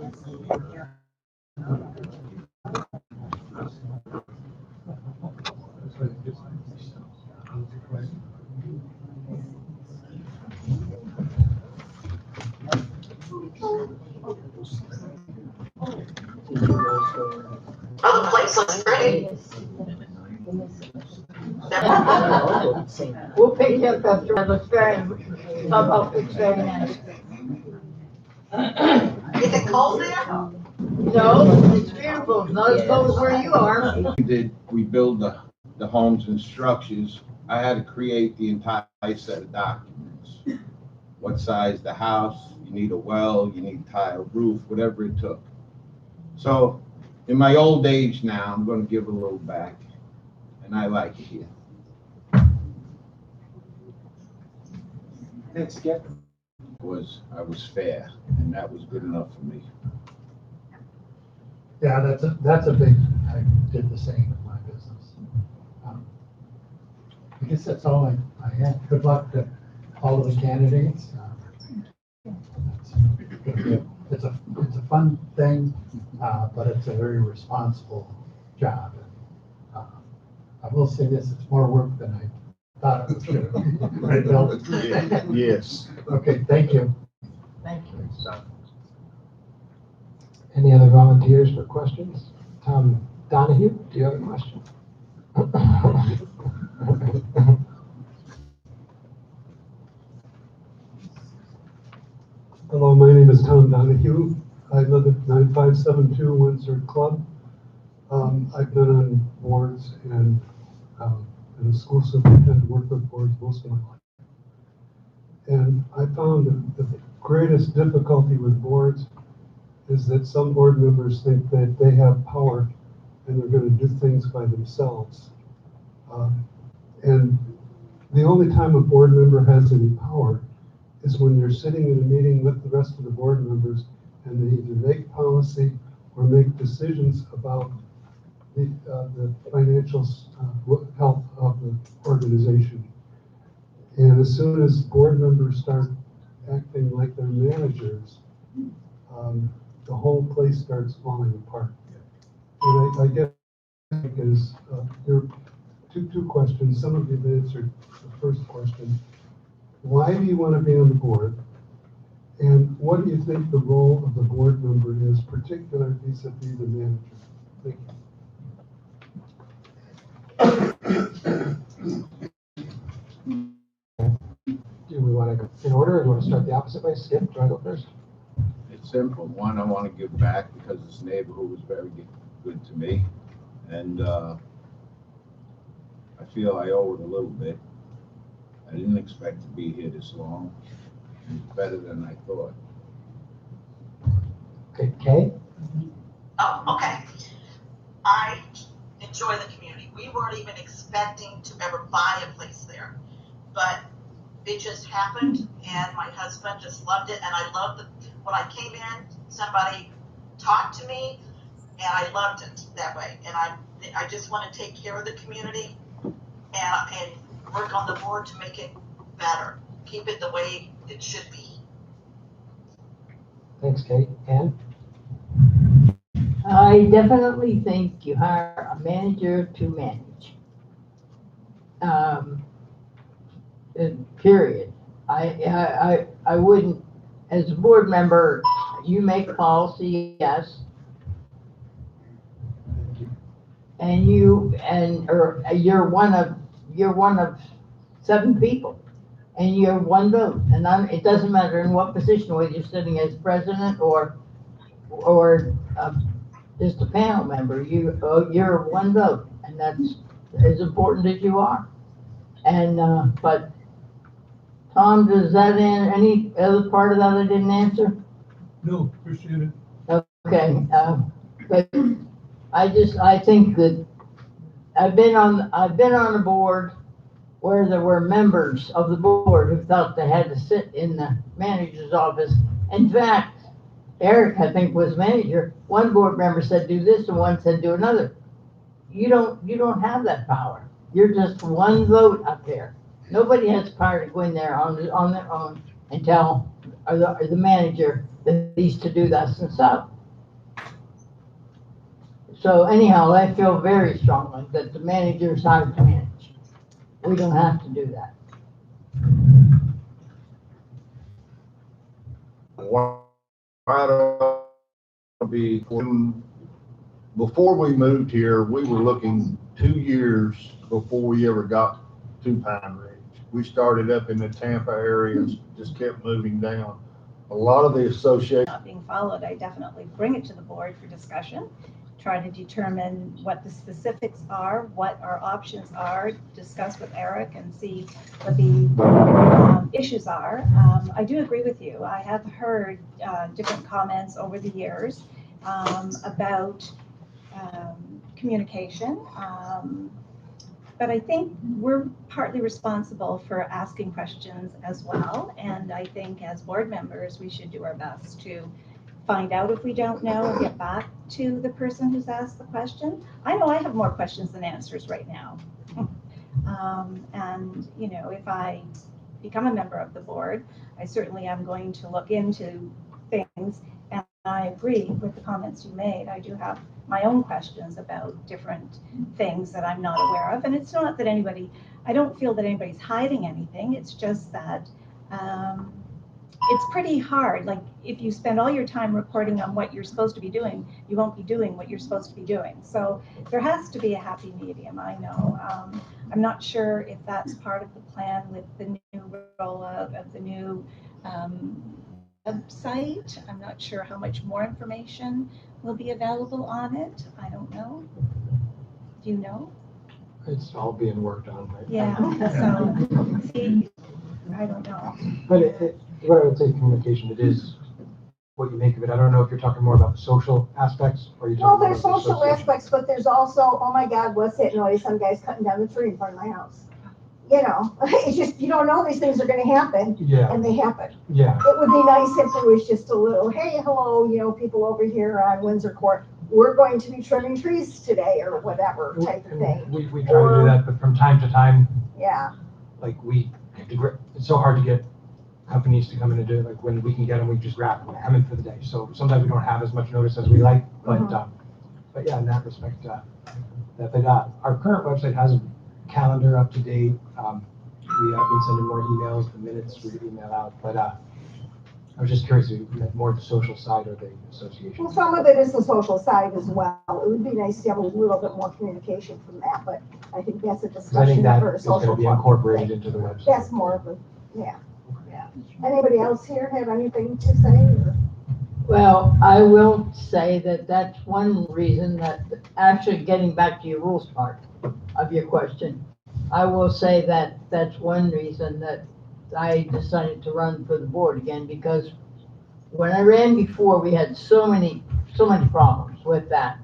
Oh, the place looks great. We'll pick you up after, it looks very, looks very nice. Is it cold there? No, it's beautiful, not as cold as where you are. We build the homes and structures. I had to create the entire set of documents. What size the house, you need a well, you need tile roof, whatever it took. So in my old age now, I'm gonna give a little back, and I like it here. Thanks again. I was fair, and that was good enough for me. Yeah, that's a big, I did the same in my business. I guess that's all I had. Good luck to all of the candidates. It's a fun thing, but it's a very responsible job. I will say this, it's more work than I thought it was gonna be. Right, Bill? Yes. Okay, thank you. Thank you. Any other volunteers for questions? Tom Donahue, do you have a question? Hello, my name is Tom Donahue. I live at 9572 Windsor Club. I've been on boards and in the school superintendent, worked with boards most of my life. And I found that the greatest difficulty with boards is that some board members think that they have power and they're going to do things by themselves. And the only time a board member has any power is when you're sitting in a meeting with the rest of the board members and they either make policy or make decisions about the financial health of the organization. And as soon as board members start acting like they're managers, the whole place starts falling apart. And I guess is there are two questions. Some of you have answered the first question. Why do you want to be on the board? And what do you think the role of the board member is, particularly vis-a-vis the manager? Thank Do we want to go in order, or do you want to start the opposite way? Skip, do you want to go first? It's simple. One, I want to give back because this neighborhood was very good to me. And I feel I owe it a little bit. I didn't expect to be here this long. It's better than I thought. Okay, Kay? Oh, okay. I enjoy the community. We weren't even expecting to ever buy a place there, but it just happened, and my husband just loved it, and I loved it. When I came in, somebody talked to me, and I loved it that way. And I just want to take care of the community and work on the board to make it better, keep it the way it should be. Thanks, Kate. Ann? I definitely think you hire a manager to manage. Period. I wouldn't, as a board member, you make policy, yes. And you're one of 7 people, and you have 1 vote. And it doesn't matter in what position, whether you're sitting as president or just a panel member. You're 1 vote, and that's as important as you are. And but Tom, does that answer any other part of that I didn't answer? No, appreciate it. Okay, but I think that I've been on a board where there were members of the board who felt they had to sit in the manager's office. In fact, Eric, I think, was manager. One board member said do this and one said do another. You don't have that power. You're just 1 vote up there. Nobody has power to go in there on their own and tell the manager that needs to do this and so. So anyhow, I feel very strongly that the manager is hired to manage. We don't have to do that. Why don't be, before we moved here, we were looking 2 years before we ever got to Pine Ridge. We started up in the Tampa area and just kept moving down. A lot of the associations not being followed, I definitely bring it to the board for discussion, try to determine what the specifics are, what our options are, discuss with Eric and see what the issues are. I do agree with you. I have heard different comments over the years about communication. But I think we're partly responsible for asking questions as well. And I think as board members, we should do our best to find out if we don't know and get back to the person who's asked the question. I know I have more questions than answers right now. And, you know, if I become a member of the board, I certainly am going to look into things. And I agree with the comments you made. I do have my own questions about different things that I'm not aware of. And it's not that anybody, I don't feel that anybody's hiding anything. It's just that it's pretty hard. Like if you spend all your time reporting on what you're supposed to be doing, you won't be doing what you're supposed to be doing. So there has to be a happy medium, I know. I'm not sure if that's part of the plan with the new rollout of the new website. I'm not sure how much more information will be available on it. I don't know. Do you know? It's all being worked on right Yeah, now. so, see, I don't know. But what I would say communication, it is what you make of it. I don't know if you're talking more about the social aspects or you're Well, talking there's about the social association. aspects, but there's also, oh my God, what's that noise? Some guy's cutting down the tree in front of my house. You know, it's just, you don't know these things are gonna happen, Yeah, and they happen. yeah, It would be nice if there was just a little, hey, hello, you know, people over here on Windsor Court, we're going to be trimming trees today, or whatever type of thing. we try to do that, but from time to time, Yeah, like it's so hard to get companies to come in and do it. Like when we can get them, we just grab them, come in for the day. So sometimes we don't have as much notice as we like, but yeah, in that respect, that they got. Our current website has a calendar up to date. We have been sending more emails, the minutes we email out, but I was just curious if you meant more the social side or the association. well, some of it is the social side as well. It would be nice to have a little bit more communication from that, but I think that's a Because I think discussion that for a is going to social be club. incorporated into the website. That's more of a, yeah. Anybody else here have anything to say? Or? Well, I will say that that's one reason that, actually getting back to your rules part of your question, I will say that that's one reason that I decided to run for the board again, because when I ran before, we had so many problems with that.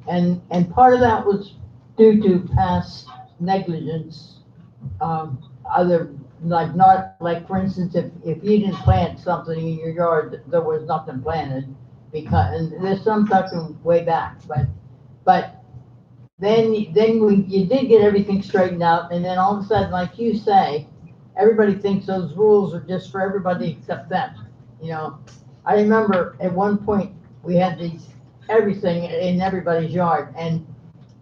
And part of that was due to past negligence, other, like not, like for instance, if you didn't plant something in your yard, there was nothing planted, because, and there's some talking way back, but then you did get everything straightened out, and then all of a sudden, like you say, everybody thinks those rules are just for everybody except them, you know? I remember at one point, we had everything in everybody's yard, and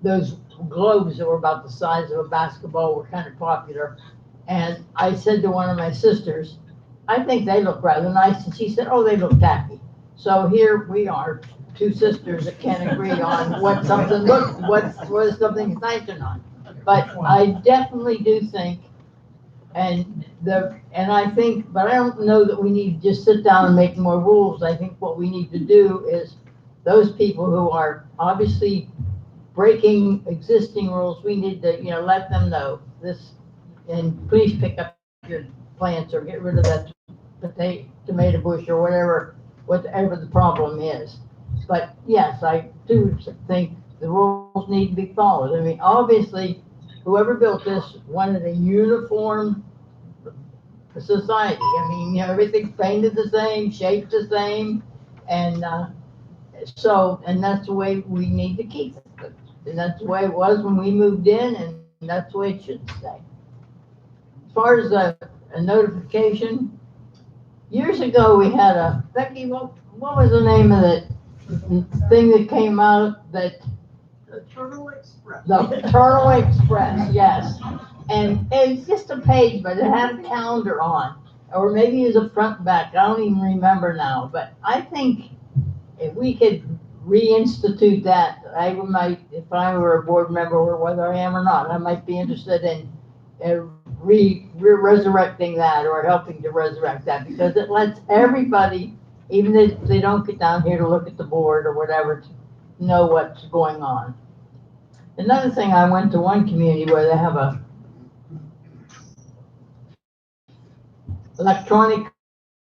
those globes that were about the size of a basketball were kind of popular. And I said to one of my sisters, I think they look rather nice, and she said, oh, they look tacky. So here we are, two sisters that can't agree on what something whether something is nice or not. But I definitely do think, and I think, but I don't know that we need to just sit down and make more rules. I think what we need to do is, those people who are obviously breaking existing rules, we need to, let them know this, and please pick up your plants or get rid of that tomato bush or whatever the problem is. But yes, I do think the rules need to be followed. I mean, obviously, whoever built this wanted a uniform society. I mean, everything's painted the same, shaped the same, and and that's the way we need to keep it. And that's the way it was when we moved in, and that's the way it should stay. As far as a notification, years ago we had Becky, what was the name of the thing that came out that The Turtle Express. The Turtle Express, yes. And it's just a page, but it had a calendar on, or maybe it was a front and back, I don't even remember now, but I think if we could reinstitute that, I might, if I were a board member, or whether I am or not, I might be interested in resurrecting that, or helping to resurrect that, because it lets everybody, even if they don't get down here to look at the board or whatever, to know what's going on. Another thing, I went to one community where they have a electronic